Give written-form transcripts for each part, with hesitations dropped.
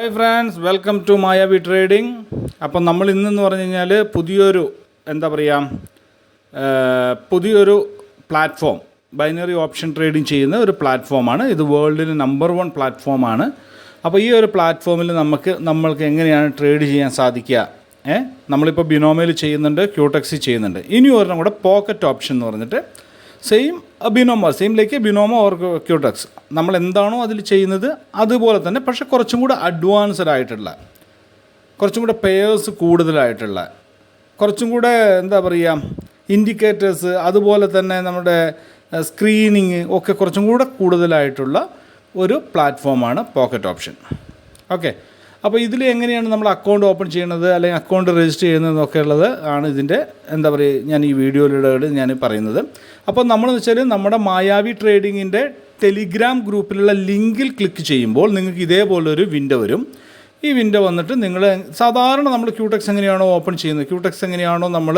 Hi friends, welcome to Mayavi Trading. അപ്പോൾ നമ്മൾ ഇന്നെന്ന് പറഞ്ഞു കഴിഞ്ഞാൽ പുതിയൊരു പ്ലാറ്റ്ഫോം ബൈനറി ഓപ്ഷൻ ട്രേഡിംഗ് ചെയ്യുന്ന ഒരു പ്ലാറ്റ്ഫോമാണ്. ഇത് വേൾഡിലെ നമ്പർ 1 പ്ലാറ്റ്ഫോമാണ്. അപ്പോൾ ഈ ഒരു പ്ലാറ്റ്ഫോമിൽ നമ്മൾക്ക് എങ്ങനെയാണ് ട്രേഡ് ചെയ്യാൻ സാധിക്കുക? നമ്മളിപ്പോൾ ബിനോമയിൽ ചെയ്യുന്നുണ്ട്, ക്യൂടെക്സിൽ ചെയ്യുന്നുണ്ട്. ഇനി ഒരെണ്ണം കൂടെ പോക്കറ്റ് ഓപ്ഷൻ എന്ന് പറഞ്ഞിട്ട് സെയിം ബിനോമോ ഓർ ക്യൂടെക്സ് നമ്മൾ എന്താണോ അതിൽ ചെയ്യുന്നത് അതുപോലെ തന്നെ, പക്ഷേ കുറച്ചും കൂടെ അഡ്വാൻസ്ഡ് ആയിട്ടുള്ള, കുറച്ചും കൂടെ പെയേഴ്സ് കൂടുതലായിട്ടുള്ള, കുറച്ചും കൂടെ ഇൻഡിക്കേറ്റേഴ്സ്, അതുപോലെ തന്നെ നമ്മുടെ സ്ക്രീനിങ് ഒക്കെ കുറച്ചും കൂടെ കൂടുതലായിട്ടുള്ള ഒരു പ്ലാറ്റ്ഫോമാണ് പോക്കറ്റ് ഓപ്ഷൻ. ഓക്കെ, അപ്പോൾ ഇതിൽ എങ്ങനെയാണ് നമ്മൾ അക്കൗണ്ട് ഓപ്പൺ ചെയ്യുന്നത് അല്ലെങ്കിൽ അക്കൗണ്ട് രജിസ്റ്റർ ചെയ്യുന്നതെന്നൊക്കെ ഉള്ളത് ആണ് ഇതിൻ്റെ ഞാൻ ഈ വീഡിയോയിലൂടെ ഞാൻ പറയുന്നത്. അപ്പോൾ നമ്മളെന്ന് വെച്ചാൽ നമ്മുടെ മായാവി ട്രേഡിങ്ങിൻ്റെ ടെലിഗ്രാം ഗ്രൂപ്പിലുള്ള ലിങ്കിൽ ക്ലിക്ക് ചെയ്യുമ്പോൾ നിങ്ങൾക്ക് ഇതേപോലൊരു വിൻഡോ വരും. ഈ വിൻഡോ വന്നിട്ട് സാധാരണ നമ്മൾ ക്യൂടെക്സ് എങ്ങനെയാണോ ഓപ്പൺ ചെയ്യുന്നത്, ക്യൂടെക്സ് എങ്ങനെയാണോ നമ്മൾ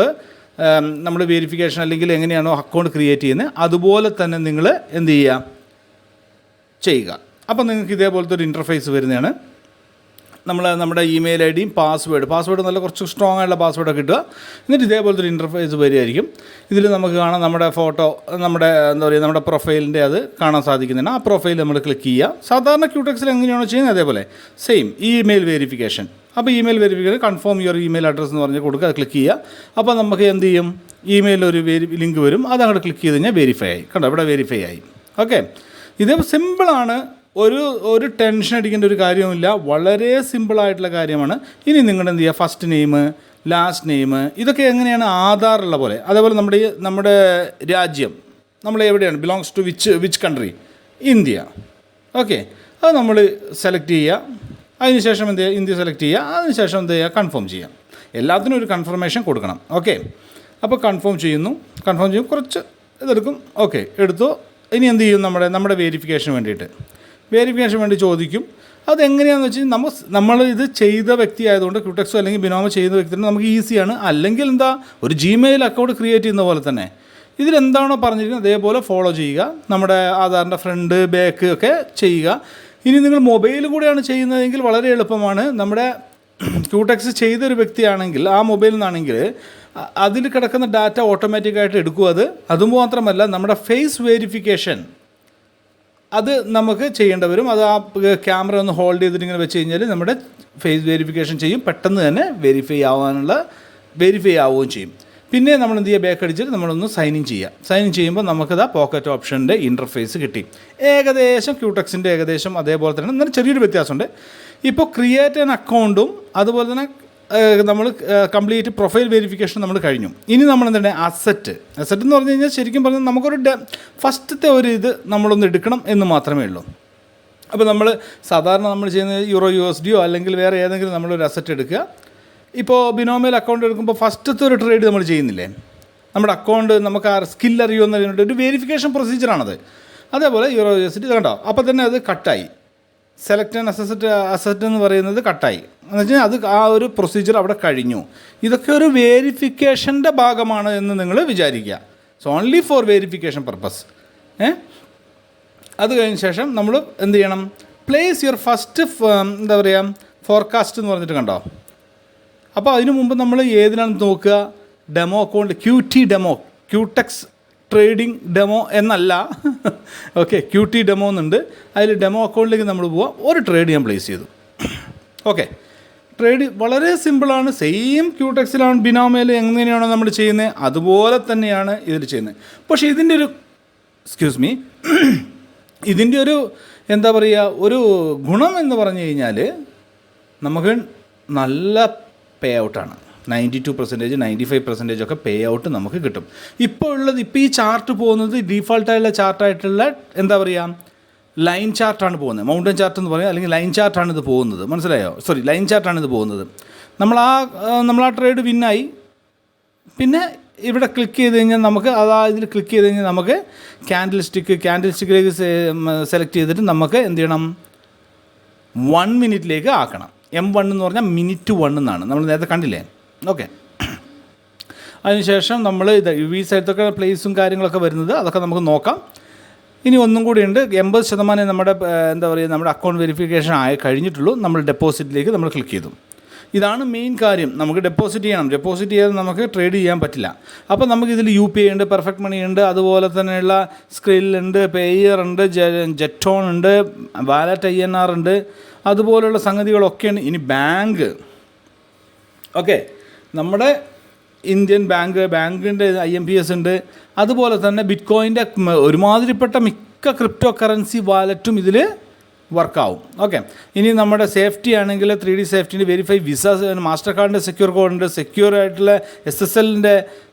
വെരിഫിക്കേഷൻ അല്ലെങ്കിൽ എങ്ങനെയാണോ അക്കൗണ്ട് ക്രിയേറ്റ് ചെയ്യുന്നത്, അതുപോലെ തന്നെ നിങ്ങൾ എന്ത് ചെയ്യുക. അപ്പോൾ നിങ്ങൾക്ക് ഇതേപോലത്തെ ഒരു ഇൻ്റർഫേസ് വരുന്നതാണ്. നമ്മുടെ ഇമെയിൽ ഐ ഡിയും പാസ്വേഡ് നല്ല കുറച്ച് സ്ട്രോങ് ആയിട്ടുള്ള പാസ്വേഡൊക്കെ കിട്ടുക. എന്നിട്ട് ഇതേപോലത്തെ ഒരു ഇൻ്റർഫേസ് വരികയായിരിക്കും. ഇതിൽ നമുക്ക് കാണാം നമ്മുടെ ഫോട്ടോ, നമ്മുടെ പ്രൊഫൈലിൻ്റെ അത് കാണാൻ സാധിക്കുന്നതാണ്. ആ പ്രൊഫൈൽ നമ്മൾ ക്ലിക്ക് ചെയ്യുക. സാധാരണ ക്യൂടെക്സിൽ എങ്ങനെയാണോ ചെയ്യുന്നത് അതേപോലെ സെയിം ഇമെയിൽ വെരിഫിക്കേഷൻ. അപ്പോൾ email verification confirm your email address എന്ന് പറഞ്ഞ് കൊടുക്കുക, അത് ക്ലിക്ക് ചെയ്യുക. അപ്പോൾ നമുക്ക് എന്ത് ചെയ്യും, ഇമെയിലിൽ ഒരു ലിങ്ക് വരും, അത് അങ്ങോട്ട് ക്ലിക്ക് ചെയ്ത് കഴിഞ്ഞാൽ വെരിഫൈ ആയി. കണ്ടോ, ഇവിടെ വെരിഫൈ ആയി. ഓക്കെ, ഇത് സിമ്പിളാണ്. ഒരു ടെൻഷൻ അടിക്കേണ്ട ഒരു കാര്യവുമില്ല, വളരെ സിമ്പിളായിട്ടുള്ള കാര്യമാണ്. ഇനി നിങ്ങളുടെ എന്ത് ചെയ്യുക, ഫസ്റ്റ് നെയിം, ലാസ്റ്റ് നെയിം, ഇതൊക്കെ എങ്ങനെയാണ് ആധാറുള്ള പോലെ. അതേപോലെ നമ്മുടെ രാജ്യം നമ്മൾ എവിടെയാണ്, belongs to which country, India. Okay, അത് നമ്മൾ സെലക്ട് ചെയ്യുക. അതിനുശേഷം എന്ത് ചെയ്യുക, ഇന്ത്യ സെലക്ട് ചെയ്യുക. അതിനുശേഷം എന്ത് ചെയ്യുക, കൺഫേം ചെയ്യാം. എല്ലാത്തിനും ഒരു കൺഫർമേഷൻ കൊടുക്കണം. ഓക്കെ, അപ്പോൾ കൺഫേം ചെയ്യും, കുറച്ച് ഇതെടുക്കും. ഓക്കെ, എടുത്തു. ഇനി എന്ത് ചെയ്യും, നമ്മുടെ വെരിഫിക്കേഷന് വേണ്ടി ചോദിക്കും. അതെങ്ങനെയാണെന്ന് വെച്ചാൽ നമ്മൾ ഇത് ചെയ്ത വ്യക്തി ആയതുകൊണ്ട്, ക്യൂടെക്സോ അല്ലെങ്കിൽ ബിനോമോ ചെയ്ത വ്യക്തിന് നമുക്ക് ഈസിയാണ്. അല്ലെങ്കിൽ ഒരു ജിമെയിൽ അക്കൗണ്ട് ക്രിയേറ്റ് ചെയ്യുന്ന പോലെ തന്നെ ഇതിലെന്താണോ പറഞ്ഞിരിക്കുന്നത് അതേപോലെ ഫോളോ ചെയ്യുക. നമ്മുടെ ആധാറിൻ്റെ ഫ്രണ്ട് ബാക്ക് ഒക്കെ ചെയ്യുക. ഇനി നിങ്ങൾ മൊബൈൽ കൂടെയാണ് ചെയ്യുന്നതെങ്കിൽ വളരെ എളുപ്പമാണ്. നമ്മുടെ ക്യൂടെക്സ് ചെയ്തൊരു വ്യക്തിയാണെങ്കിൽ ആ മൊബൈലിൽ നിന്നാണെങ്കിൽ അതിൽ കിടക്കുന്ന ഡാറ്റ ഓട്ടോമാറ്റിക്കായിട്ട് എടുക്കും. അതുമാത്രമല്ല നമ്മുടെ ഫേസ് വെരിഫിക്കേഷൻ അത് നമുക്ക് ചെയ്യേണ്ടി വരും. അത് ആ ക്യാമറ ഒന്ന് ഹോൾഡ് ചെയ്തിട്ട് ഇങ്ങനെ വെച്ച് കഴിഞ്ഞാൽ നമ്മുടെ ഫേസ് വെരിഫിക്കേഷൻ ചെയ്യും. പെട്ടെന്ന് തന്നെ വെരിഫൈ ആവുകയും ചെയ്യും. പിന്നെ നമ്മൾ എന്ത് ചെയ്യുക, ബാക്ക് അടിച്ചിട്ട് നമ്മളൊന്ന് സൈൻ ഇൻ ചെയ്യുമ്പോൾ നമുക്കത് പോക്കറ്റ് ഓപ്ഷൻ്റെ ഇൻ്റർഫേസ് കിട്ടി. ഏകദേശം ക്യൂടെക്സിൻ്റെ ഏകദേശം അതേപോലെ തന്നെ എന്നാലും ചെറിയൊരു വ്യത്യാസമുണ്ട്. ഇപ്പോൾ ക്രിയേറ്റ് ആൻ അക്കൗണ്ടും അതുപോലെ തന്നെ നമ്മൾ കംപ്ലീറ്റ് പ്രൊഫൈൽ വെരിഫിക്കേഷൻ നമ്മൾ കഴിഞ്ഞു. ഇനി നമ്മൾ എന്താണ്, അസറ്റ് എന്ന് പറഞ്ഞു കഴിഞ്ഞാൽ ശരിക്കും പറഞ്ഞാൽ നമുക്കൊരു ഫസ്റ്റത്തെ ഒരു ഇത് നമ്മളൊന്ന് എടുക്കണം എന്ന് മാത്രമേ ഉള്ളൂ. അപ്പോൾ സാധാരണ നമ്മൾ ചെയ്യുന്നത് USD അല്ലെങ്കിൽ വേറെ ഏതെങ്കിലും നമ്മളൊരു അസറ്റ് എടുക്കുക. ഇപ്പോൾ ബിനോമയിൽ അക്കൗണ്ട് എടുക്കുമ്പോൾ ഫസ്റ്റത്തെ ഒരു ട്രേഡ് നമ്മൾ ചെയ്യുന്നില്ലേ, നമ്മുടെ അക്കൗണ്ട് നമുക്ക് ആ സ്കിൽ അറിയുമെന്ന് ഒരു വെരിഫിക്കേഷൻ പ്രൊസീജിയറാണത്. അതേപോലെ USD കണ്ടോ, അപ്പോൾ തന്നെ അത് കട്ടായി. സെലക്ട് ആൻഡ് അസറ്റ് എന്ന് പറയുന്നത് കട്ടായി എന്ന് വെച്ചാൽ അത് ആ ഒരു പ്രൊസീജിയർ അവിടെ കഴിഞ്ഞു. ഇതൊക്കെ ഒരു വേരിഫിക്കേഷൻ്റെ ഭാഗമാണ് എന്ന് നിങ്ങൾ വിചാരിക്കുക. So only four verification purpose. അത് കഴിഞ്ഞ ശേഷം നമ്മൾ എന്ത് ചെയ്യണം, പ്ലേസ് യുവർ ഫസ്റ്റ് ഫോർകാസ്റ്റ് എന്ന് പറഞ്ഞിട്ട് കണ്ടോ. അപ്പോൾ അതിനു മുമ്പ് നമ്മൾ ഏതിനാണ് നോക്കുക, demo account, Cutex trading demo എന്നല്ല. ഓക്കെ, ഡെമോ എന്നുണ്ട്. അതിൽ ഡെമോ അക്കൗണ്ടിലേക്ക് നമ്മൾ പോവാം. ഒരു ട്രേഡ് ഞാൻ പ്ലേസ് ചെയ്തു. ഓക്കെ, ട്രേഡ് വളരെ സിമ്പിളാണ്. സെയിം ക്യൂടെക്സിലാണ് ബിനോമയിൽ എങ്ങനെയാണോ നമ്മൾ ചെയ്യുന്നത് അതുപോലെ തന്നെയാണ് ഇതിൽ ചെയ്യുന്നത്. പക്ഷേ ഇതിൻ്റെ ഒരു ഒരു ഗുണം എന്ന് പറഞ്ഞു കഴിഞ്ഞാൽ നമുക്ക് നല്ല പേ ഔട്ടാണ്. 92%, 95% ഒക്കെ പേ ഔട്ട് നമുക്ക് കിട്ടും. ഇപ്പോൾ ഈ ചാർട്ട് പോകുന്നത് ഡീഫോൾട്ടായുള്ള ചാർട്ടായിട്ടുള്ള ലൈൻ ചാർട്ടാണ് പോകുന്നത്. മൗണ്ടൻ ചാർട്ട് എന്ന് പറയുന്നത് അല്ലെങ്കിൽ ലൈൻ ചാർട്ടാണ് ഇത് പോകുന്നത്. മനസ്സിലായോ? ലൈൻ ചാർട്ടാണ് ഇത് പോകുന്നത്. നമ്മൾ ആ ട്രേഡ് വിന്നായി. പിന്നെ ഇവിടെ ക്ലിക്ക് ചെയ്ത് കഴിഞ്ഞാൽ ഇതിൽ ക്ലിക്ക് ചെയ്ത് കഴിഞ്ഞാൽ നമുക്ക് ക്യാൻഡിൽസ്റ്റിക്കിലേക്ക് സെലക്ട് ചെയ്തിട്ട് നമുക്ക് എന്ത് ചെയ്യണം, 1 മിനിറ്റിലേക്ക് ആക്കണം. M1 എന്ന് പറഞ്ഞാൽ minute 1 എന്നാണ് നമ്മൾ നേരത്തെ കണ്ടില്ലേ. ഓക്കെ, അതിനുശേഷം നമ്മൾ ഈ സൈഡത്തൊക്കെ പ്ലേസും കാര്യങ്ങളൊക്കെ വരുന്നത് അതൊക്കെ നമുക്ക് നോക്കാം. ഇനി ഒന്നും കൂടിയുണ്ട്, 80% നമ്മുടെ എന്താ പറയുക നമ്മുടെ അക്കൗണ്ട് വെരിഫിക്കേഷൻ ആയി കഴിഞ്ഞിട്ടുള്ളൂ. നമ്മൾ ഡെപ്പോസിറ്റിലേക്ക് നമ്മൾ ക്ലിക്ക് ചെയ്തു. ഇതാണ് മെയിൻ കാര്യം. നമുക്ക് ഡെപ്പോസിറ്റ് ചെയ്യണം. ഡെപ്പോസിറ്റ് ചെയ്യാതെ നമുക്ക് ട്രേഡ് ചെയ്യാൻ പറ്റില്ല. അപ്പോൾ നമുക്കിതിൽ UPI ഉണ്ട്, പെർഫെക്റ്റ് മണി ഉണ്ട്, അതുപോലെ തന്നെയുള്ള സ്ക്രില്ലുണ്ട്, പേയർ ഉണ്ട്, ജെറ്റോൺ ഉണ്ട്, വാലറ്റ് INR ഉണ്ട്, അതുപോലുള്ള സംഗതികളൊക്കെയാണ്. ഇനി ബാങ്ക്, ഓക്കെ, നമ്മുടെ ഇന്ത്യൻ ബാങ്കിൻ്റെ IMPS ഉണ്ട്. അതുപോലെ തന്നെ ബിറ്റ്കോയിൻ്റെ ഒരുമാതിരിപ്പെട്ട മിക്ക ക്രിപ്റ്റോ കറൻസി വാലറ്റും ഇതിൽ വർക്കാവും. ഓക്കെ, ഇനി നമ്മുടെ സേഫ്റ്റി ആണെങ്കിൽ 3D സേഫ്റ്റിൻ്റെ വെരിഫൈ വിസ, മാസ്റ്റർ കാർഡിൻ്റെ സെക്യൂർ കോഡ് ഉണ്ട്, സെക്യൂർ ആയിട്ടുള്ള SSLൻ്റെ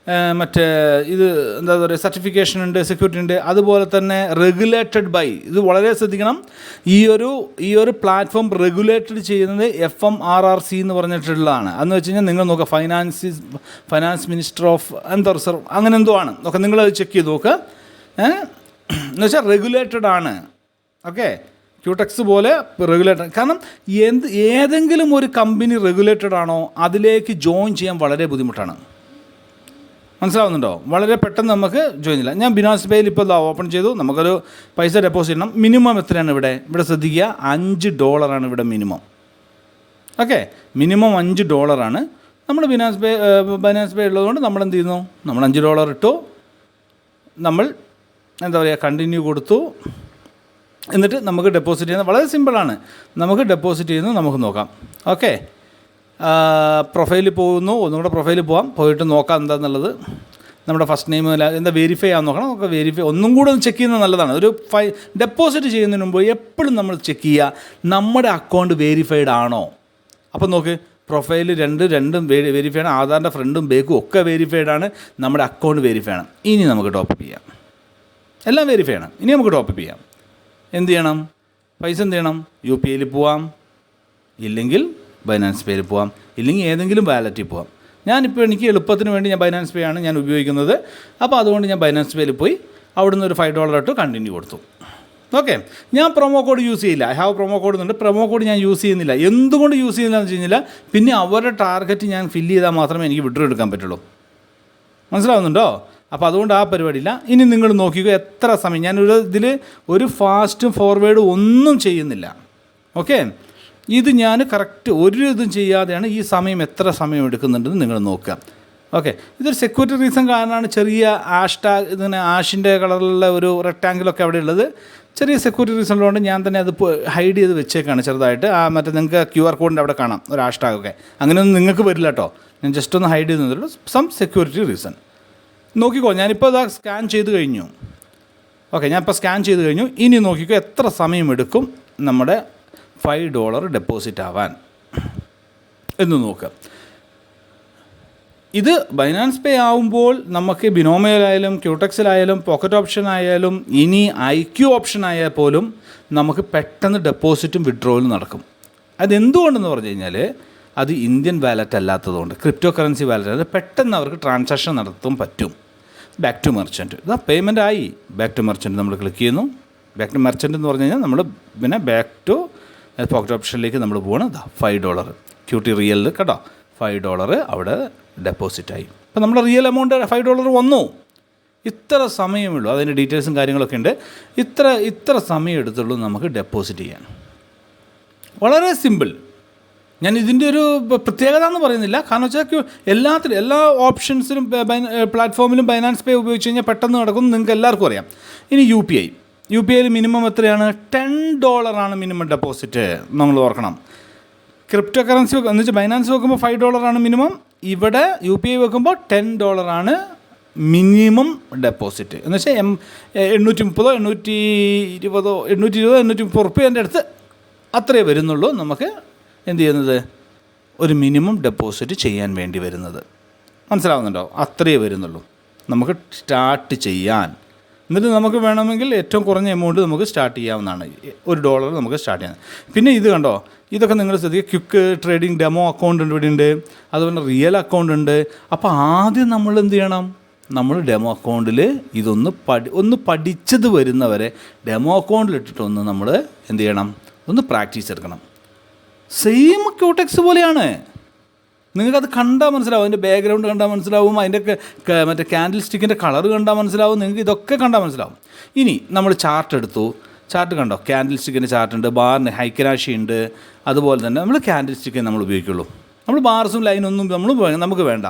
മറ്റേ ഇത് എന്താ പറയുക സർട്ടിഫിക്കേഷൻ ഉണ്ട്, സെക്യൂരിറ്റി ഉണ്ട്. അതുപോലെ തന്നെ റെഗുലേറ്റഡ് ബൈ, ഇത് വളരെ ശ്രദ്ധിക്കണം, ഈ ഒരു പ്ലാറ്റ്ഫോം റെഗുലേറ്റഡ് ചെയ്യുന്നത് FMRRC എന്ന് പറഞ്ഞിട്ടുള്ളതാണ്. അതെന്ന് വെച്ച് കഴിഞ്ഞാൽ നിങ്ങൾ നോക്കുക, ഫൈനാൻസ് മിനിസ്റ്റർ ഓഫ് എന്താ റിസർവ് അങ്ങനെ എന്തോ ആണ്. ഓക്കെ, നിങ്ങളത് ചെക്ക് ചെയ്ത് നോക്കുക. എന്ന് വെച്ചാൽ റെഗുലേറ്റഡ് ആണ്. ഓക്കെ, ക്യൂടെക്സ് പോലെ റെഗുലേറ്റഡ്. കാരണം ഏതെങ്കിലും ഒരു കമ്പനി റെഗുലേറ്റഡ് ആണോ അതിലേക്ക് ജോയിൻ ചെയ്യാൻ വളരെ ബുദ്ധിമുട്ടാണ്. മനസ്സിലാവുന്നുണ്ടോ? വളരെ പെട്ടെന്ന് നമുക്ക് ജോയിൻ ചെയ്യില്ല. ഞാൻ ബിനാൻസ് പേയിൽ ഇപ്പോൾ ഓപ്പൺ ചെയ്തു. നമുക്കൊരു പൈസ ഡെപ്പോസിറ്റ് ചെയ്യണം. മിനിമം എത്രയാണ് ഇവിടെ ശ്രദ്ധിക്കുക, $5 ഇവിടെ മിനിമം. Okay, minimum $5. നമ്മൾ ബിനാൻസ് പേ ഉള്ളതുകൊണ്ട് നമ്മൾ എന്ത് ചെയ്യുന്നു, നമ്മൾ $5 ഇട്ടു, നമ്മൾ എന്താ പറയുക കണ്ടിന്യൂ കൊടുത്തു. എന്നിട്ട് നമുക്ക് ഡെപ്പോസിറ്റ് ചെയ്യുന്നത് വളരെ സിമ്പിളാണ്. നമുക്ക് ഡെപ്പോസിറ്റ് ചെയ്യുന്നത് നമുക്ക് നോക്കാം. ഓക്കെ, പ്രൊഫൈലിൽ പോകുന്നു. ഒന്നുകൂടെ പ്രൊഫൈലിൽ പോകാം, പോയിട്ട് നോക്കാം എന്താണെന്നുള്ളത്. നമ്മുടെ ഫസ്റ്റ് നെയിം എന്താ വെരിഫൈ ആകാൻ നോക്കണം. നമുക്ക് വെരിഫൈ ഒന്നും കൂടെ ഒന്ന് ചെക്ക് ചെയ്യുന്നത് നല്ലതാണ്. ഒരു ഡെപ്പോസിറ്റ് ചെയ്യുന്നതിന് മുമ്പ് എപ്പോഴും നമ്മൾ ചെക്ക് ചെയ്യുക നമ്മുടെ അക്കൗണ്ട് വെരിഫൈഡ് ആണോ. അപ്പോൾ നോക്ക്, പ്രൊഫൈൽ രണ്ടും വെരിഫൈഡ് ആണ്, ആധാറിൻ്റെ ഫ്രണ്ടും ബേക്കും ഒക്കെ വെരിഫൈഡ് ആണ്, നമ്മുടെ അക്കൗണ്ട് വെരിഫൈ ആണ്. ഇനി നമുക്ക് ടോപ്പപ്പ് ചെയ്യാം. എല്ലാം വെരിഫൈ ആണ്. ഇനി നമുക്ക് ടോപ്പപ്പ് ചെയ്യാം. എന്ത് ചെയ്യണം, പൈസ എന്ത് ചെയ്യണം, UPIയിൽ പോവാം, ഇല്ലെങ്കിൽ ബൈനാൻസ് പേയിൽ പോവാം, ഇല്ലെങ്കിൽ ഏതെങ്കിലും വാലറ്റിൽ പോവാം. ഞാനിപ്പോൾ എനിക്ക് എളുപ്പത്തിന് വേണ്ടി ഞാൻ ബൈനാൻസ് പേ ആണ് ഞാൻ ഉപയോഗിക്കുന്നത്. അപ്പോൾ അതുകൊണ്ട് ഞാൻ ബൈനാൻസ് പേയിൽ പോയി അവിടുന്ന് ഒരു $5 ഇട്ട് കണ്ടിന്യൂ കൊടുത്തു. ഓക്കെ, ഞാൻ പ്രൊമോ കോഡ് യൂസ് ചെയ്യില്ല. ഐ ഹാവ് പ്രൊമോ കോഡ് എന്നുണ്ട്. പ്രൊമോ കോഡ് ഞാൻ യൂസ് ചെയ്യുന്നില്ല. എന്തുകൊണ്ട് യൂസ് ചെയ്യുന്നില്ല എന്ന് വെച്ച് കഴിഞ്ഞാൽ പിന്നെ അവരുടെ ടാർഗറ്റ് ഞാൻ ഫില്ല് ചെയ്താൽ മാത്രമേ എനിക്ക് വിഡ്രോ എടുക്കാൻ പറ്റുള്ളൂ. മനസ്സിലാവുന്നുണ്ടോ? അപ്പോൾ അതുകൊണ്ട് ആ പരിപാടിയില്ല. ഇനി നിങ്ങൾ നോക്കിക്കോ എത്ര സമയം ഞാനൊരു ഇതിൽ ഒരു ഫാസ്റ്റും ഫോർവേഡും ഒന്നും ചെയ്യുന്നില്ല. ഓക്കെ, ഇത് ഞാൻ കറക്റ്റ് ഒരു ഇതും ചെയ്യാതെയാണ് ഈ സമയം എത്ര സമയം എടുക്കുന്നുണ്ടെന്ന് നിങ്ങൾ നോക്കുക. ഓക്കെ, ഇതൊരു സെക്യൂരിറ്റി റീസൺ കാരണമാണ്. ചെറിയ ഇതിങ്ങനെ ആഷിൻ്റെ കളറിലുള്ള ഒരു റെക്ടാങ്കിളൊക്കെ അവിടെ ഉള്ളത്. ചെറിയ സെക്യൂരിറ്റി റീസണിലുകൊണ്ട് ഞാൻ തന്നെ അത് ഹൈഡ് ചെയ്ത് വെച്ചേക്കാണ് ചെറുതായിട്ട്. മറ്റേ നിങ്ങൾക്ക് QR കോഡിൻ്റെ അവിടെ കാണാം ഒരു ഹാഷ്ടാഗൊക്കെ. അങ്ങനെയൊന്നും നിങ്ങൾക്ക് വരില്ല കേട്ടോ. ഞാൻ ജസ്റ്റ് ഒന്ന് ഹൈഡ് ചെയ്ത് തന്നിട്ടുള്ളൂ, സം സെക്യൂരിറ്റി റീസൺ. നോക്കിക്കോ, ഞാനിപ്പോൾ ഇതാ സ്കാൻ ചെയ്ത് കഴിഞ്ഞു. ഓക്കെ, ഞാനിപ്പോൾ സ്കാൻ ചെയ്ത് കഴിഞ്ഞു. ഇനി നോക്കിക്കോ എത്ര സമയം എടുക്കും നമ്മുടെ $5 ഡെപ്പോസിറ്റ് ആവാൻ എന്ന് നോക്കുക. ഇത് ബൈനാൻസ് പേ ആവുമ്പോൾ നമുക്ക് ബിനോമോയിലായാലും ക്യൂടെക്സിലായാലും പോക്കറ്റ് ഓപ്ഷൻ ആയാലും ഇനി IQ ഓപ്ഷൻ ആയാൽ പോലും നമുക്ക് പെട്ടെന്ന് ഡെപ്പോസിറ്റും വിഡ്രോവലും നടക്കും. അതെന്തുകൊണ്ടെന്ന് പറഞ്ഞു കഴിഞ്ഞാൽ അത് ഇന്ത്യൻ വാലറ്റ് അല്ലാത്തതുകൊണ്ട്, ക്രിപ്റ്റോ കറൻസി വാലറ്റ് അത് പെട്ടെന്ന് അവർക്ക് ട്രാൻസാക്ഷൻ നടത്താൻ പറ്റും. ബാക്ക് ടു മെർച്ചൻറ്റ്, ഇതാ പേയ്മെൻ്റ് ആയി. ബാക്ക് ടു മെർച്ചൻറ്റ് നമ്മൾ ക്ലിക്ക് ചെയ്യുന്നു. ബാക്ക് ടു മെർച്ചൻറ്റ് എന്ന് പറഞ്ഞു കഴിഞ്ഞാൽ നമ്മൾ പിന്നെ ബാക്ക് ടു പോക്കറ്റ് ഓപ്ഷനിലേക്ക് നമ്മൾ പോകണം. ഇതാ $5 QT റിയലിൽ കേട്ടോ, $5 അവിടെ ഡെപ്പോസിറ്റായി. അപ്പോൾ നമ്മുടെ റിയൽ എമൗണ്ട് $5 വന്നു. ഇത്ര സമയമുള്ളൂ. അതിൻ്റെ ഡീറ്റെയിൽസും കാര്യങ്ങളൊക്കെ ഉണ്ട്. ഇത്ര സമയം എടുത്തുള്ളൂ നമുക്ക് ഡെപ്പോസിറ്റ് ചെയ്യാൻ. വളരെ സിമ്പിൾ. ഞാൻ ഇതിൻ്റെ ഒരു പ്രത്യേകത എന്ന് പറയുന്നില്ല. കാരണം വെച്ചാൽ എല്ലാ ഓപ്ഷൻസിലും പ്ലാറ്റ്ഫോമിലും ബൈനാൻസ് പേ ഉപയോഗിച്ച് കഴിഞ്ഞാൽ പെട്ടെന്ന് നടക്കും, നിങ്ങൾക്ക് എല്ലാവർക്കും അറിയാം. ഇനി UPIയിൽ മിനിമം എത്രയാണ്? $10 മിനിമം ഡെപ്പോസിറ്റ്. നമ്മൾ ഓർക്കണം. ക്രിപ്റ്റോ കറൻസി എന്ന് വെച്ചാൽ ബൈനാൻസ് വെക്കുമ്പോൾ $5 മിനിമം, ഇവിടെ UPI വെക്കുമ്പോൾ $10 മിനിമം ഡെപ്പോസിറ്റ്. എന്ന് വെച്ചാൽ 830 820 റുപ്യേൻ്റെ അടുത്ത് അത്രയേ വരുന്നുള്ളൂ നമുക്ക് എന്ത് ചെയ്യുന്നത്, ഒരു മിനിമം ഡെപ്പോസിറ്റ് ചെയ്യാൻ വേണ്ടി വരുന്നത്. മനസ്സിലാവുന്നുണ്ടോ? അത്രയേ വരുന്നുള്ളൂ നമുക്ക് സ്റ്റാർട്ട് ചെയ്യാൻ. എന്നിട്ട് നമുക്ക് വേണമെങ്കിൽ ഏറ്റവും കുറഞ്ഞ എമൗണ്ട് നമുക്ക് സ്റ്റാർട്ട് ചെയ്യാവുന്നതാണ്. $1 നമുക്ക് സ്റ്റാർട്ട് ചെയ്യാം. പിന്നെ ഇത് കണ്ടോ, ഇതൊക്കെ നിങ്ങൾ ശ്രദ്ധിക്കുക. ക്വിക്ക് ട്രേഡിംഗ് ഡെമോ അക്കൗണ്ട് ഇവിടെ ഉണ്ട്, അതുപോലെ റിയൽ അക്കൗണ്ട് ഉണ്ട്. അപ്പോൾ ആദ്യം നമ്മൾ എന്ത് ചെയ്യണം, നമ്മൾ ഡെമോ അക്കൗണ്ടിൽ ഒന്ന് പഠിച്ചത് വരുന്നവരെ ഡെമോ അക്കൗണ്ടിലിട്ടിട്ടൊന്ന് നമ്മൾ എന്ത് ചെയ്യണം, ഒന്ന് പ്രാക്ടീസ് എടുക്കണം. സെയിം ക്യൂടെക്സ് പോലെയാണ്. നിങ്ങൾക്കത് കണ്ടാൽ മനസ്സിലാവും, അതിൻ്റെ ബാക്ക്ഗ്രൗണ്ട് കണ്ടാൽ മനസ്സിലാവും, അതിൻ്റെ മറ്റേ ക്യാൻഡിൽ സ്റ്റിക്കിൻ്റെ കളർ കണ്ടാൽ മനസ്സിലാവും, നിങ്ങൾക്ക് ഇതൊക്കെ കണ്ടാൽ മനസ്സിലാവും. ഇനി നമ്മൾ ചാർട്ട് എടുത്തു, ചാർട്ട് കണ്ടോ, ക്യാൻഡിൽ സ്റ്റിക്കിൻ്റെ ചാർട്ടുണ്ട്, ബാറിന് ഹൈക്കരാശി ഉണ്ട്. അതുപോലെ തന്നെ നമ്മൾ ക്യാൻഡിൽ സ്റ്റിക്കേ നമ്മൾ ഉപയോഗിക്കുള്ളൂ. നമ്മൾ ബാർസും ലൈനൊന്നും നമുക്ക് വേണ്ട,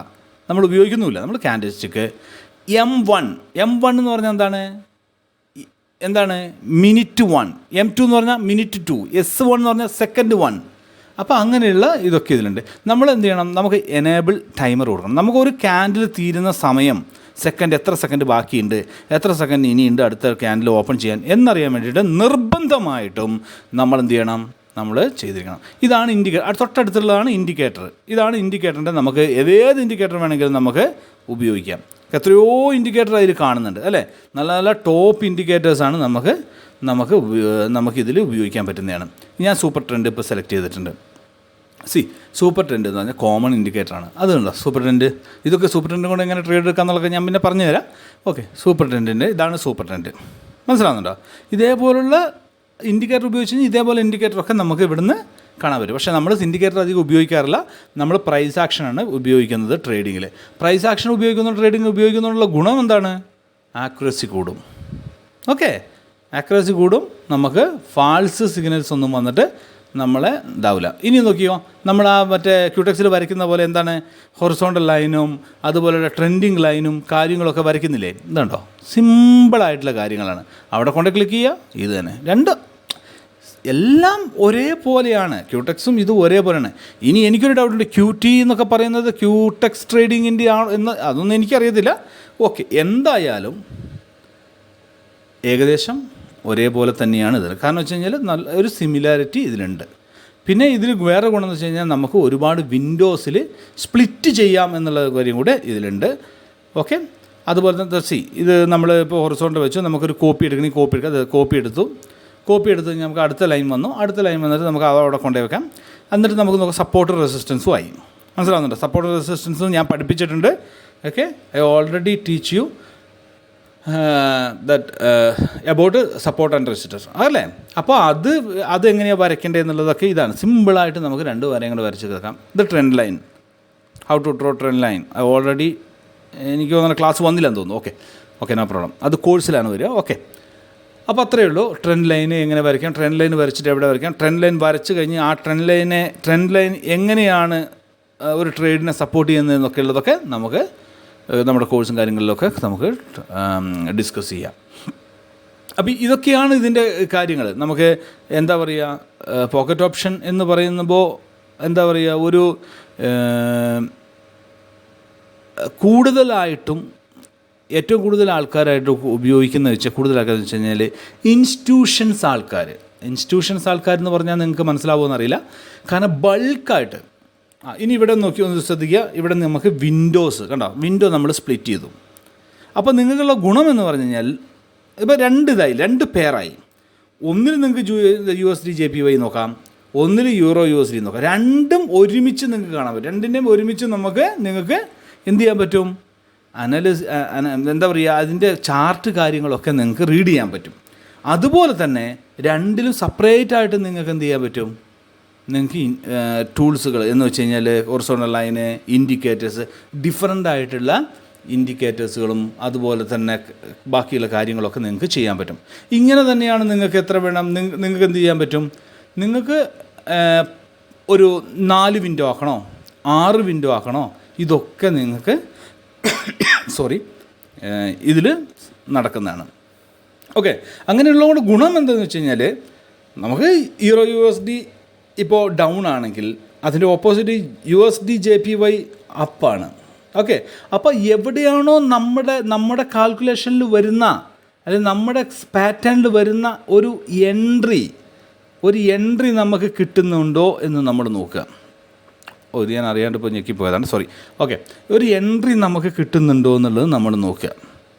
നമ്മൾ ഉപയോഗിക്കുന്നുമില്ല. നമ്മൾ ക്യാൻഡിൽ സ്റ്റിക്ക് M1 എന്ന് പറഞ്ഞാൽ എന്താണ് മിനിറ്റ് 1, M2 എന്ന് പറഞ്ഞാൽ മിനിറ്റ് 2, S1 എന്ന് പറഞ്ഞാൽ സെക്കൻഡ് 1. അപ്പോൾ അങ്ങനെയുള്ള ഇതൊക്കെ ഇതിലുണ്ട്. നമ്മൾ എന്ത് ചെയ്യണം, നമുക്ക് എനേബിൾ ടൈമർ കൊടുക്കണം. നമുക്കൊരു ക്യാൻഡിൽ തീരുന്ന സമയം എത്ര സെക്കൻഡ് ബാക്കിയുണ്ട്, എത്ര സെക്കൻഡ് ഇനിയുണ്ട് അടുത്ത ക്യാൻഡിൽ ഓപ്പൺ ചെയ്യാൻ എന്നറിയാൻ വേണ്ടിയിട്ട് നിർബന്ധമായിട്ടും നമ്മൾ എന്ത് ചെയ്യണം, നമ്മൾ ചെയ്തിരിക്കണം. ഇതാണ് ഇൻഡിക്കേറ്റർ, തൊട്ടടുത്തുള്ളതാണ് ഇൻഡിക്കേറ്റർ. ഇതാണ് ഇൻഡിക്കേറ്ററിൻ്റെ നമുക്ക് ഏത് ഇൻഡിക്കേറ്റർ വേണമെങ്കിലും നമുക്ക് ഉപയോഗിക്കാം. എത്രയോ ഇൻഡിക്കേറ്റർ അതിൽ കാണുന്നുണ്ട് അല്ലേ. നല്ല നല്ല ടോപ്പ് ഇൻഡിക്കേറ്റേഴ്സാണ് നമുക്കിതിൽ ഉപയോഗിക്കാൻ പറ്റുന്നതാണ്. ഞാൻ സൂപ്പർ ട്രെൻഡ് ഇപ്പോൾ സെലക്ട് ചെയ്തിട്ടുണ്ട്. സൂപ്പർ ട്രെൻഡ് എന്ന് പറഞ്ഞാൽ കോമൺ ഇൻഡിക്കേറ്ററാണ്. അതുകൊണ്ടോ സൂപ്പർ ട്രെൻഡ്, ഇതൊക്കെ സൂപ്പർ ട്രെൻഡ് കൊണ്ട് എങ്ങനെ ട്രേഡ് എടുക്കാമെന്നുള്ളതൊക്കെ ഞാൻ പിന്നെ പറഞ്ഞു തരാം. ഓക്കെ, സൂപ്പർ ട്രെൻഡിൻ്റെ ഇതാണ് സൂപ്പർ ട്രെൻഡ്. മനസ്സിലാവുന്നുണ്ടോ? ഇതേപോലുള്ള ഇൻഡിക്കേറ്റർ ഉപയോഗിച്ച് കഴിഞ്ഞാൽ ഇതേപോലെ ഇൻഡിക്കേറ്ററൊക്കെ നമുക്ക് ഇവിടുന്ന് കാണാൻ പറ്റും. പക്ഷേ നമ്മൾ ഇൻഡിക്കേറ്റർ അധികം ഉപയോഗിക്കാറില്ല. നമ്മൾ പ്രൈസ് ആക്ഷനാണ് ഉപയോഗിക്കുന്നത് ട്രേഡിങ്ങിൽ. പ്രൈസ് ആക്ഷൻ ഉപയോഗിക്കുന്നതിനുള്ള ഗുണം എന്താണ്? ആക്യുറസി കൂടും. ഓക്കെ, ആക്യുറസി കൂടും, നമുക്ക് ഫാൾസ് സിഗ്നൽസ് ഒന്നും വന്നിട്ട് നമ്മളെ ഇതാവില്ല. ഇനി നോക്കിയോ, നമ്മൾ ആ മറ്റേ ക്യൂടെക്സിൽ വരയ്ക്കുന്ന പോലെ എന്താണ് ഹൊറിസോണ്ടൽ ലൈനും അതുപോലെ ട്രെൻഡിങ് ലൈനും കാര്യങ്ങളൊക്കെ വരയ്ക്കുന്നില്ലേ? ഇതുണ്ടോ, സിമ്പിളായിട്ടുള്ള കാര്യങ്ങളാണ്. അവിടെ കൊണ്ട് ക്ലിക്ക് ചെയ്യുക, ഇത് തന്നെ എല്ലാം ഒരേപോലെയാണ്. ക്യൂടെക്സും ഇത് ഒരേപോലെയാണ്. ഇനി എനിക്കൊരു ഡൗട്ടുണ്ട്, QT എന്നൊക്കെ പറയുന്നത് ക്യൂടെക്സ് ട്രേഡിങ്ങിൻ്റെ എന്ന് അതൊന്നും എനിക്കറിയത്തില്ല. ഓക്കെ, എന്തായാലും ഏകദേശം ഒരേപോലെ തന്നെയാണ് ഇത്. കാരണം വെച്ച് കഴിഞ്ഞാൽ നല്ല ഒരു സിമിലാരിറ്റി ഇതിലുണ്ട്. പിന്നെ ഇതിൽ വേറെ ഗുണമെന്ന് വെച്ച് കഴിഞ്ഞാൽ നമുക്ക് ഒരുപാട് വിൻഡോസിൽ സ്പ്ലിറ്റ് ചെയ്യാം എന്നുള്ള കാര്യം കൂടെ ഇതിലുണ്ട്. ഓക്കെ, അതുപോലെ തന്നെ ഇത് നമ്മൾ ഇപ്പോൾ ഹൊറിസോണ്ടൽ വെച്ചു, നമുക്കൊരു കോപ്പി എടുക്കണമെങ്കിൽ കോപ്പി എടുത്തു കഴിഞ്ഞാൽ നമുക്ക് അടുത്ത ലൈൻ വന്നിട്ട് നമുക്ക് അതവിടെ കൊണ്ടുപോയി വെക്കാം. എന്നിട്ട് നമുക്ക് നോക്കാം സപ്പോർട്ട് റെസിസ്റ്റൻസും ആയി. മനസ്സിലാവുന്നുണ്ട്? സപ്പോർട്ട് റെസിസ്റ്റൻസും ഞാൻ പഠിപ്പിച്ചിട്ടുണ്ട്. Okay, I already teach you about support and resistance അല്ലേ. അപ്പോൾ അത് എങ്ങനെയാണ് വരയ്ക്കേണ്ടത് എന്നുള്ളതൊക്കെ ഇതാണ്. സിമ്പിളായിട്ട് നമുക്ക് 2 വരയും കൂടെ വരച്ച് കേൾക്കാം. ഇത് trend line, how to draw trend line. I already എനിക്ക് തോന്നുന്ന ക്ലാസ് വന്നില്ലെന്ന് തോന്നുന്നു. Okay, no problem. അത് കോഴ്സിലാണ് വരിക. ഓക്കെ, അപ്പോൾ അത്രയേ ഉള്ളൂ. ട്രെൻഡ് ലൈൻ എങ്ങനെ വരയ്ക്കാം, ട്രെൻഡ് ലൈൻ വരച്ചിട്ട് എവിടെ വരയ്ക്കാം, ട്രെൻഡ് ലൈൻ വരച്ച് കഴിഞ്ഞ് ആ ട്രെൻഡ് ലൈൻ എങ്ങനെയാണ് ഒരു ട്രേഡിനെ സപ്പോർട്ട് ചെയ്യുന്നതെന്നൊക്കെ ഉള്ളതൊക്കെ നമുക്ക് നമ്മുടെ കോഴ്സും കാര്യങ്ങളിലൊക്കെ നമുക്ക് ഡിസ്കസ് ചെയ്യാം. അപ്പോൾ ഇതൊക്കെയാണ് ഇതിൻ്റെ കാര്യങ്ങൾ. നമുക്ക് എന്താ പറയുക, പോക്കറ്റ് ഓപ്ഷൻ എന്ന് പറയുമ്പോൾ എന്താ പറയുക, ഒരു കൂടുതലായിട്ടും ഏറ്റവും കൂടുതൽ ആൾക്കാരായിട്ട് ഉപയോഗിക്കുന്നത് വെച്ചാൽ കൂടുതലാൾക്കാരെന്ന് വെച്ച് കഴിഞ്ഞാൽ ഇൻസ്റ്റിറ്റ്യൂഷൻസ് ആൾക്കാരെന്ന് പറഞ്ഞാൽ നിങ്ങൾക്ക് മനസ്സിലാവുമെന്ന് അറിയില്ല. കാരണം ബൾക്കായിട്ട് ഇനി ഇവിടെ നോക്കി ഒന്ന് ശ്രദ്ധിക്കുക. ഇവിടെ നമുക്ക് വിൻഡോസ് കണ്ടോ, വിൻഡോ നമ്മൾ സ്പ്ലിറ്റ് ചെയ്തു. അപ്പോൾ നിങ്ങൾക്കുള്ള ഗുണമെന്ന് പറഞ്ഞു കഴിഞ്ഞാൽ ഇപ്പോൾ 2 പെയറായി. ഒന്നിൽ നിങ്ങൾക്ക് USD JPY നോക്കാം, ഒന്നിൽ യൂറോ USD നോക്കാം. രണ്ടും ഒരുമിച്ച് നിങ്ങൾക്ക് കാണാൻ പറ്റും. രണ്ടിൻ്റെയും ഒരുമിച്ച് നിങ്ങൾക്ക് എന്ത് ചെയ്യാൻ പറ്റും, എന്താ പറയുക, അതിൻ്റെ ചാർട്ട് കാര്യങ്ങളൊക്കെ നിങ്ങൾക്ക് റീഡ് ചെയ്യാൻ പറ്റും. അതുപോലെ തന്നെ രണ്ടിലും സെപ്പറേറ്റ് ആയിട്ട് നിങ്ങൾക്ക് എന്ത് ചെയ്യാൻ പറ്റും, നിങ്ങൾക്ക് ടൂൾസുകൾ എന്ന് വെച്ച് കഴിഞ്ഞാൽ ഹൊറിസോണ്ടൽ ലൈന്, ഇൻഡിക്കേറ്റേഴ്സ്, ഡിഫറൻ്റ് ആയിട്ടുള്ള ഇൻഡിക്കേറ്റേഴ്സുകളും അതുപോലെ തന്നെ ബാക്കിയുള്ള കാര്യങ്ങളൊക്കെ നിങ്ങൾക്ക് ചെയ്യാൻ പറ്റും. ഇങ്ങനെ തന്നെയാണ് നിങ്ങൾക്ക് എത്ര വേണം, നിങ്ങൾക്ക് എന്ത് ചെയ്യാൻ പറ്റും, നിങ്ങൾക്ക് ഒരു 4 വിൻഡോ ആക്കണോ 6 വിൻഡോ ആക്കണോ, ഇതൊക്കെ നിങ്ങൾക്ക് ഇതിൽ നടക്കുന്നതാണ്. ഓക്കെ, അങ്ങനെയുള്ളതുകൊണ്ട് ഗുണം എന്താണെന്ന് വെച്ച് കഴിഞ്ഞാൽ നമുക്ക് യൂറോ USD ഇപ്പോൾ ഡൗൺ ആണെങ്കിൽ അതിൻ്റെ ഓപ്പോസിറ്റ് USD JPY അപ്പാണ്. ഓക്കെ, അപ്പോൾ എവിടെയാണോ നമ്മുടെ കാൽക്കുലേഷനിൽ വരുന്ന അല്ലെങ്കിൽ നമ്മുടെ പാറ്റേണിൽ വരുന്ന ഒരു എൻട്രി നമുക്ക് കിട്ടുന്നുണ്ടോ എന്ന് നമ്മൾ നോക്കുക. ഇത് ഞാൻ അറിയാണ്ട് ഇപ്പോൾ ഞെക്കിപ്പോയതാണ്, ഓക്കെ, ഒരു എൻട്രി നമുക്ക് കിട്ടുന്നുണ്ടോ എന്നുള്ളത് നമ്മൾ നോക്കുക.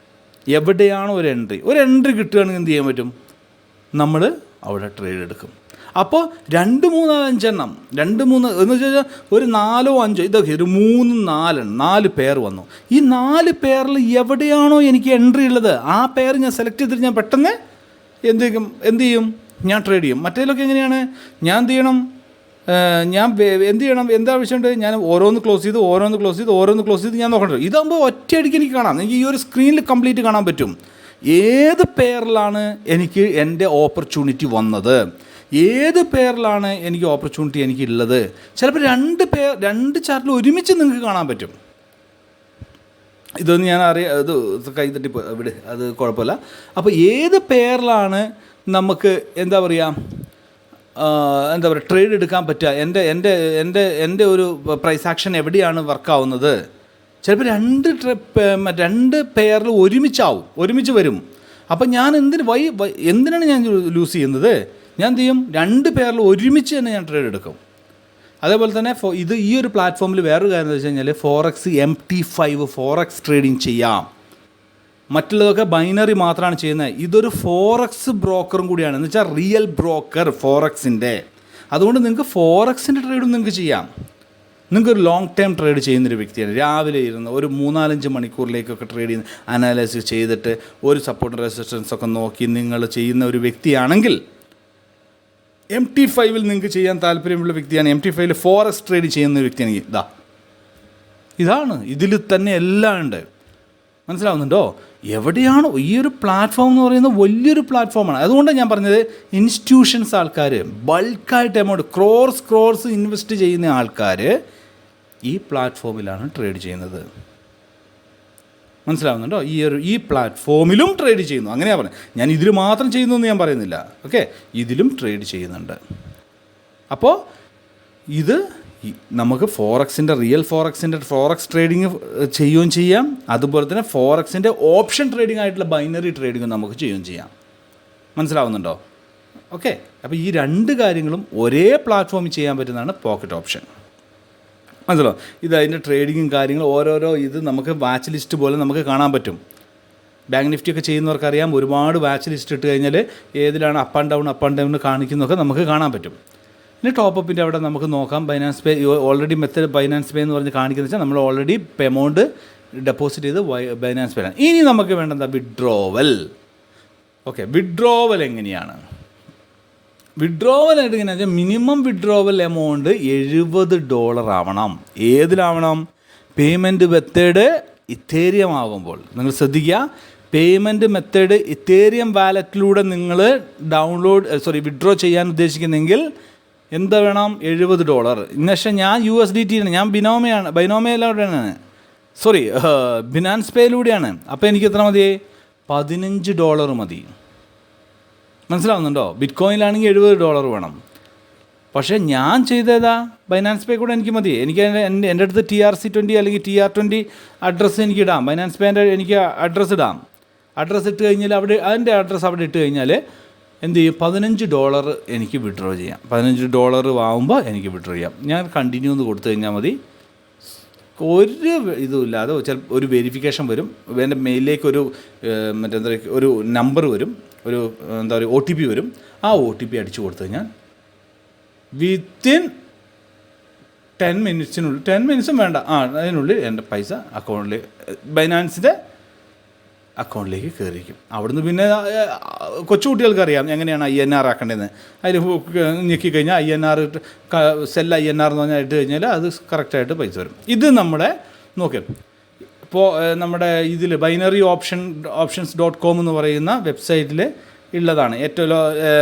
എവിടെയാണോ ഒരു എൻട്രി കിട്ടുകയാണെങ്കിൽ എന്ത് ചെയ്യാൻ പറ്റും, നമ്മൾ അവിടെ ട്രേഡ് എടുക്കും. അപ്പോൾ 2, 3, 5 എണ്ണം 2, 3 എന്ന് വെച്ച് കഴിഞ്ഞാൽ ഒരു 4, 5 ഇതൊക്കെ ഒരു 3, 4 പെയർ വന്നു. ഈ 4 പെയറിൽ എവിടെയാണോ എനിക്ക് എൻട്രി ഉള്ളത് ആ പെയർ ഞാൻ സെലക്ട് ചെയ്തിട്ട് ഞാൻ പെട്ടെന്ന് എന്ത് ചെയ്യും, ഞാൻ ട്രേഡ് ചെയ്യും. മറ്റേതിലൊക്കെ എങ്ങനെയാണ്, ഞാൻ എന്ത് ചെയ്യണം, ഞാൻ എന്ത് ചെയ്യണം, എന്താ ആവശ്യമുണ്ട്, ഞാൻ ഓരോന്ന് ക്ലോസ് ചെയ്ത് ഞാൻ നോക്കണ്ടോ. ഇതാകുമ്പോൾ ഒറ്റയടിക്ക് എനിക്ക് കാണാം, എനിക്ക് ഈ ഒരു സ്ക്രീനിൽ കംപ്ലീറ്റ് കാണാൻ പറ്റും ഏത് പെയറിലാണ് എനിക്ക് എൻ്റെ ഓപ്പർച്യൂണിറ്റി വന്നത്, ഏത് പെയറിലാണ് എനിക്ക് ഓപ്പർച്യൂണിറ്റി എനിക്കുള്ളത്. ചിലപ്പോൾ രണ്ട് ചാർട്ടിൽ ഒരുമിച്ച് നിങ്ങൾക്ക് കാണാൻ പറ്റും. ഇതൊന്നും ഞാൻ ഇത് കൈതട്ടി ഇവിടെ അത് കുഴപ്പമില്ല. അപ്പോൾ ഏത് പെയറിലാണ് നമുക്ക് എന്താ പറയുക ട്രേഡ് എടുക്കാൻ പറ്റുക, എൻ്റെ ഒരു പ്രൈസ് ആക്ഷൻ എവിടെയാണ് വർക്കാവുന്നത്. ചിലപ്പോൾ രണ്ട് പെയറിൽ ഒരുമിച്ച് വരും. അപ്പം ഞാൻ എന്തിനാണ് ഞാൻ ലൂസ് ചെയ്യുന്നത്, ഞാൻ എന്ത് ചെയ്യും, രണ്ട് പെയറിൽ ഒരുമിച്ച് തന്നെ ഞാൻ ട്രേഡ് എടുക്കും. അതേപോലെ തന്നെ ഈ ഒരു പ്ലാറ്റ്ഫോമിൽ വേറൊരു കാര്യം എന്ന് വെച്ച് കഴിഞ്ഞാൽ ഫോറക്സ് MT5 ഫോറക്സ് ട്രേഡിങ് ചെയ്യാം. മറ്റുള്ളതൊക്കെ ബൈനറി മാത്രമാണ് ചെയ്യുന്നത്. ഇതൊരു ഫോറക്സ് ബ്രോക്കറും കൂടിയാണ്, എന്ന് വെച്ചാൽ റിയൽ ബ്രോക്കർ ഫോറക്സിൻ്റെ. അതുകൊണ്ട് നിങ്ങൾക്ക് ഫോറക്സിൻ്റെ ട്രേഡും നിങ്ങൾക്ക് ചെയ്യാം. നിങ്ങൾക്കൊരു ലോങ് ടൈം ട്രേഡ് ചെയ്യുന്നൊരു വ്യക്തിയാണ്, രാവിലെ ഇരുന്ന് ഒരു 3-4 മണിക്കൂറിലേക്കൊക്കെ ട്രേഡ് ചെയ്യുന്ന അനാലിസിസ് ചെയ്തിട്ട് ഒരു സപ്പോർട്ട് റെസിസ്റ്റൻസ് ഒക്കെ നോക്കി നിങ്ങൾ ചെയ്യുന്ന ഒരു വ്യക്തിയാണെങ്കിൽ MT5 നിങ്ങൾക്ക് ചെയ്യാൻ താല്പര്യമുള്ള വ്യക്തിയാണ്, MT5 ഫോറക്സ് ട്രേഡ് ചെയ്യുന്ന വ്യക്തിയാണെങ്കിൽ ഇതാണ് ഇതിൽ തന്നെ എല്ലാം ഉണ്ട്. മനസ്സിലാവുന്നുണ്ടോ? എവിടെയാണ് ഈ ഒരു പ്ലാറ്റ്ഫോം എന്ന് പറയുന്നത് വലിയൊരു പ്ലാറ്റ്ഫോമാണ്. അതുകൊണ്ടാണ് ഞാൻ പറഞ്ഞത് ഇൻസ്റ്റിറ്റ്യൂഷൻസ് ആൾക്കാർ ബൾക്കായിട്ട് എമൗണ്ട് ക്രോർസ് ഇൻവെസ്റ്റ് ചെയ്യുന്ന ആൾക്കാർ ഈ പ്ലാറ്റ്ഫോമിലാണ് ട്രേഡ് ചെയ്യുന്നത്. മനസ്സിലാവുന്നുണ്ടോ? ഈ പ്ലാറ്റ്ഫോമിലും ട്രേഡ് ചെയ്യുന്നു, അങ്ങനെയാണ് പറഞ്ഞത്. ഞാൻ ഇതിൽ മാത്രം ചെയ്യുന്നു എന്ന് ഞാൻ പറയുന്നില്ല. ഓക്കെ, ഇതിലും ട്രേഡ് ചെയ്യുന്നുണ്ട്. അപ്പോൾ ഇത് നമുക്ക് റിയൽ ഫോറക്സ് ട്രേഡിങ് ചെയ്യുകയും ചെയ്യാം. അതുപോലെ തന്നെ ഫോറക്സിൻ്റെ ഓപ്ഷൻ ട്രേഡിംഗ് ആയിട്ടുള്ള ബൈനറി ട്രേഡിങ്ങും നമുക്ക് ചെയ്യുകയും ചെയ്യാം. മനസ്സിലാവുന്നുണ്ടോ? ഓക്കെ, അപ്പോൾ ഈ രണ്ട് കാര്യങ്ങളും ഒരേ പ്ലാറ്റ്ഫോമിൽ ചെയ്യാൻ പറ്റുന്നതാണ് പോക്കറ്റ് ഓപ്ഷൻ. മനസ്സിലോ? അതിൻ്റെ ട്രേഡിങ്ങും കാര്യങ്ങളും ഓരോരോ നമുക്ക് വാച്ച് ലിസ്റ്റ് പോലെ നമുക്ക് കാണാൻ പറ്റും. ബാങ്ക് നിഫ്റ്റി ഒക്കെ ചെയ്യുന്നവർക്കറിയാം, ഒരുപാട് വാച്ച് ലിസ്റ്റ് ഇട്ട് കഴിഞ്ഞാൽ ഏതിലാണ് അപ്പ് ആൻഡ് ഡൗൺ കാണിക്കുന്നതൊക്കെ നമുക്ക് കാണാൻ പറ്റും. പിന്നെ ടോപ്പപ്പിൻ്റെ അവിടെ നമുക്ക് നോക്കാം. ബൈനാൻസ് പേ ഓൾറെഡി മെത്തേഡ് ബൈനാൻസ് പേ എന്ന് പറഞ്ഞ് കാണിക്കുന്നത് വെച്ചാൽ നമ്മൾ ഓൾറെഡി എമൗണ്ട് ഡെപ്പോസിറ്റ് ചെയ്ത് ബൈനാൻസ് പേ ആണ്. ഇനി നമുക്ക് വേണ്ടത് വിഡ്രോവൽ. ഓക്കെ, വിഡ്രോവൽ എങ്ങനെയാണ്? വിഡ്രോവൽ എങ്ങനെയാണെന്ന് വെച്ചാൽ മിനിമം വിഡ്രോവൽ എമൗണ്ട് $70 ആവണം. ഏതിലാവണം? പേയ്മെൻറ്റ് മെത്തേഡ് ഇത്തേരിയം ആകുമ്പോൾ. നിങ്ങൾ ശ്രദ്ധിക്കുക, പേയ്മെൻറ്റ് മെത്തേഡ് ഇത്തേരിയം വാലറ്റിലൂടെ നിങ്ങൾ വിഡ്രോ ചെയ്യാൻ ഉദ്ദേശിക്കുന്നെങ്കിൽ എന്താ വേണം? $70. ഇന്നേഷം ഞാൻ USDT ആണ്, ഞാൻ ബൈനോമയിലൂടെയാണ് ബിനാൻസ് പേയിലൂടെയാണ്. അപ്പോൾ എനിക്ക് എത്ര മതി? $15 മതി. മനസ്സിലാവുന്നുണ്ടോ? ബിറ്റ് കോയിനിലാണെങ്കിൽ $70 വേണം. പക്ഷേ ഞാൻ ചെയ്തേതാ ബൈനാൻസ് പേ കൂടെ എനിക്ക് മതി. എനിക്ക് എൻ്റെ അടുത്ത് TRC20 അല്ലെങ്കിൽ TR20 അഡ്രസ്സ് എനിക്ക് ഇടാം. ബൈനാൻസ് പേൻ്റെ എനിക്ക് അഡ്രസ്സ് ഇടാം. അഡ്രസ്സ് ഇട്ട് കഴിഞ്ഞാൽ അതിൻ്റെ അഡ്രസ്സ് അവിടെ ഇട്ട് കഴിഞ്ഞാൽ എന്ത് ചെയ്യും? $15 എനിക്ക് വിഡ്രോ ചെയ്യാം. $15 ആകുമ്പോൾ എനിക്ക് വിഡ്രോ ചെയ്യാം. ഞാൻ കണ്ടിന്യൂ എന്ന് കൊടുത്തു കഴിഞ്ഞാൽ മതി. ഒരു ഇതുമില്ലാതെ ഒരു വെരിഫിക്കേഷൻ വരും. എൻ്റെ മെയിലിലേക്ക് ഒരു നമ്പർ വരും, OTP വരും. ആ OTP അടിച്ചു കൊടുത്തു കഴിഞ്ഞാൽ വിത്തിൻ 10 മിനിറ്റ്സിനുള്ളിൽ 10 മിനിറ്റ്സും വേണ്ട, അതിനുള്ളിൽ എൻ്റെ പൈസ ബൈനാൻസിൻ്റെ അക്കൗണ്ടിലേക്ക് കയറിയിരിക്കും. അവിടുന്ന് പിന്നെ കൊച്ചുകുട്ടികൾക്കറിയാം എങ്ങനെയാണ് INR ആക്കേണ്ടതെന്ന്. അതിൽ ഞെക്കിക്കഴിഞ്ഞാൽ INR സെൽ INR എന്ന് പറഞ്ഞാൽ ഇട്ട് കഴിഞ്ഞാൽ അത് കറക്റ്റായിട്ട് പൈസ വരും. ഇത് നമ്മുടെ ഇപ്പോൾ നമ്മുടെ ഇതിൽ ബൈനറി ഓപ്ഷൻസ്.com എന്ന് പറയുന്ന വെബ്സൈറ്റിൽ ഉള്ളതാണ്. ഏറ്റവും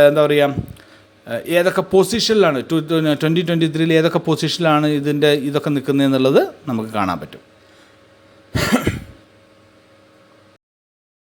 എന്താ പറയുക, ഏതൊക്കെ പൊസിഷനിലാണ് 2023 ഏതൊക്കെ പൊസിഷനിലാണ് ഇതൊക്കെ നിൽക്കുന്നത് എന്നുള്ളത് നമുക്ക് കാണാൻ പറ്റും.